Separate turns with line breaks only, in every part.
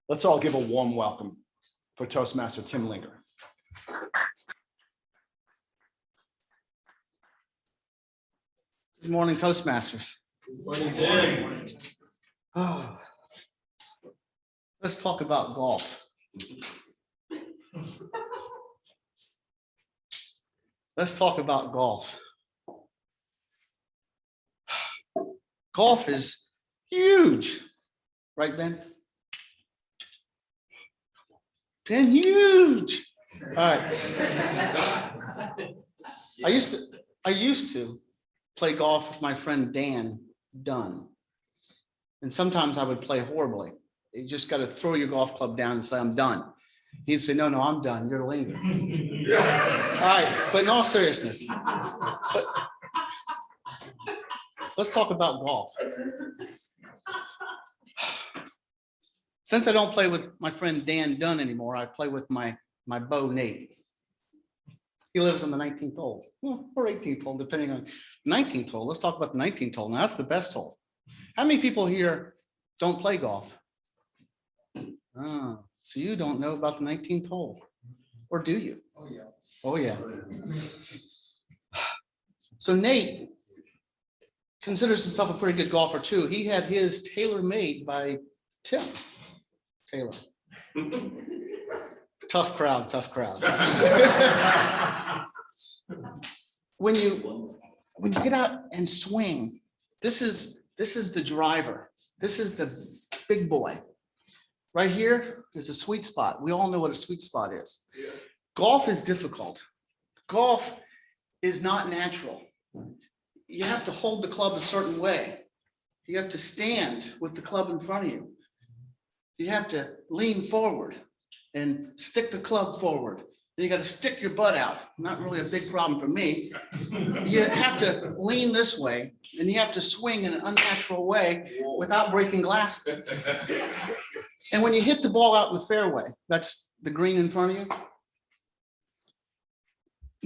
Let's all give a warm welcome for Toastmaster Tim Linger.
Good morning, Toastmasters.
Good morning, Tim.
Oh, let's talk about golf. Let's talk about golf. Golf is huge, right, Ben? Ben, huge. All right. I used to play golf with my friend Dan Dunn. And sometimes I would play horribly. You just got to throw your golf club down and say, I'm done. He'd say, no, I'm done. You're Linger. All right, but in all seriousness, let's talk about golf. Since I don't play with my friend Dan Dunn anymore, I play with my beau Nate. He lives on the 19th hole, or 18th hole, depending on 19th hole. Let's talk about the 19th hole. Now that's the best hole. How many people here don't play golf? So you don't know about the 19th hole, or do you?
Oh, yeah.
Oh, yeah. So Nate considers himself a pretty good golfer too. He had his tailor-made by Tim Taylor. Tough crowd, tough crowd. When you get out and swing, this is the driver. This is the big boy. Right here is a sweet spot. We all know what a sweet spot is.
Yeah.
Golf is difficult. Golf is not natural. You have to hold the club a certain way. You have to stand with the club in front of you. You have to lean forward and stick the club forward. You got to stick your butt out. Not really a big problem for me. You have to lean this way, and you have to swing in an unnatural way without breaking glasses. And when you hit the ball out in the fairway, that's the green in front of you.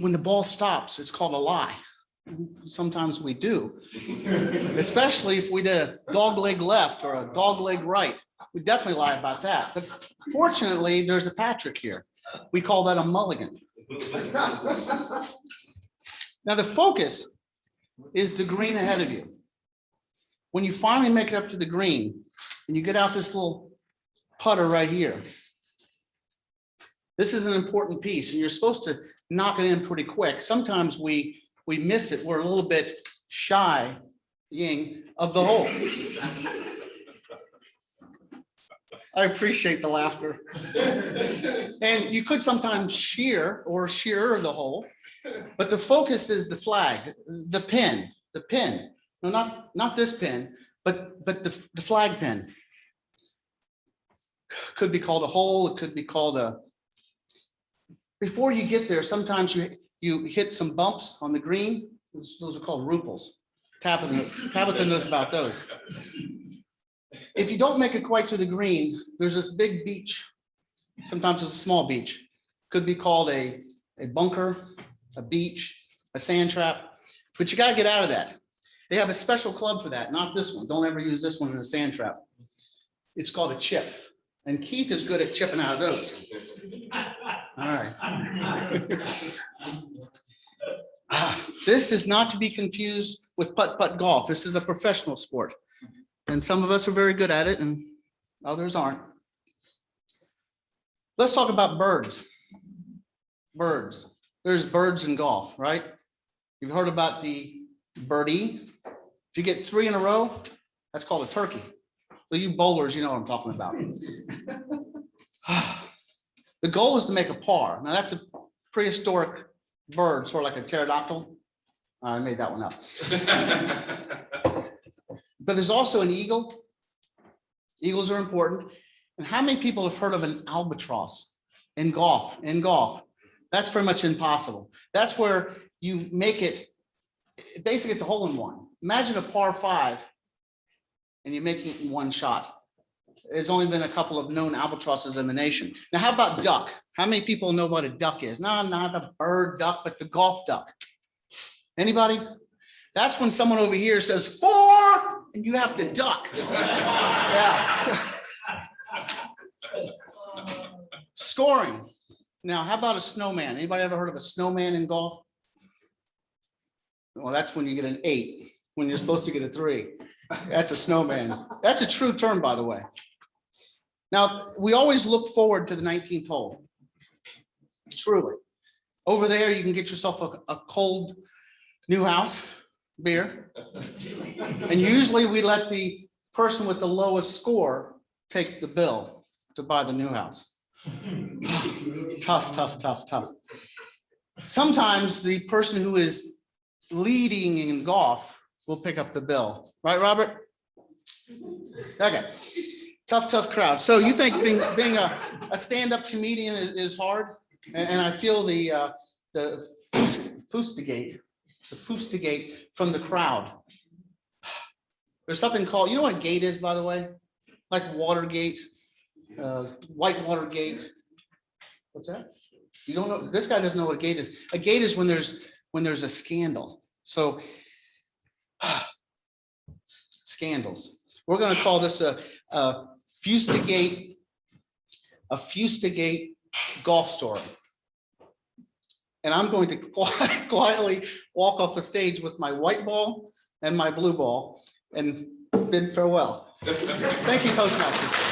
When the ball stops, it's called a lie. Sometimes we do, especially if we did a dog leg left or a dog leg right. We definitely lie about that. But fortunately, there's a Patrick here. We call that a mulligan. Now the focus is the green ahead of you. When you finally make it up to the green and you get out this little putter right here, this is an important piece and you're supposed to knock it in pretty quick. Sometimes we miss it. We're a little bit shy of the hole. I appreciate the laughter. And you could sometimes shear the hole, but the focus is the flag, the pin. No, not this pin, but the flag pin. Could be called a hole. It could be called a. Before you get there, sometimes you hit some bumps on the green. Those are called ruples. Tabitha knows about those. If you don't make it quite to the green, there's this big beach. Sometimes it's a small beach. Could be called a bunker, a beach, a sand trap, but you got to get out of that. They have a special club for that, not this one. Don't ever use this one in a sand trap. It's called a chip. And Keith is good at chipping out of those. All right. This is not to be confused with putt-putt golf. This is a professional sport. And some of us are very good at it and others aren't. Let's talk about birds. Birds. There's birds in golf, right? You've heard about the birdie. If you get 3 in a row, that's called a turkey. So you bowlers, you know what I'm talking about. The goal is to make a par. Now that's a prehistoric bird, sort of like a pterodactyl. I made that one up. But there's also an eagle. Eagles are important. And how many people have heard of an albatross in golf? That's pretty much impossible. That's where you make it, basically it's a hole in one. Imagine a par 5 and you make it in one shot. There's only been a couple of known albatrosses in the nation. Now, how about duck? How many people know what a duck is? No, not the bird duck, but the golf duck. Anybody? That's when someone over here says 4 and you have to duck. Yeah. Scoring. Now, how about a snowman? Anybody ever heard of a snowman in golf? Well, that's when you get an 8, when you're supposed to get a 3. That's a snowman. That's a true term, by the way. Now, we always look forward to the 19th hole. Truly. Over there, you can get yourself a cold new house beer. And usually we let the person with the lowest score take the bill to buy the new house. Tough, tough, tough, tough. Sometimes the person who is leading in golf will pick up the bill. Right, Robert? Okay. Tough, tough crowd. So you think being a stand-up comedian is hard? And I feel the fustigate from the crowd. There's something called, you know what a gate is, by the way? Like Watergate, Whitewater Gate. What's that? You don't know? This guy doesn't know what a gate is. A gate is when there's a scandal. So scandals. We're going to call this a fustigate golf story. And I'm going to quietly walk off the stage with my white ball and my blue ball and bid farewell. Thank you, Toastmasters.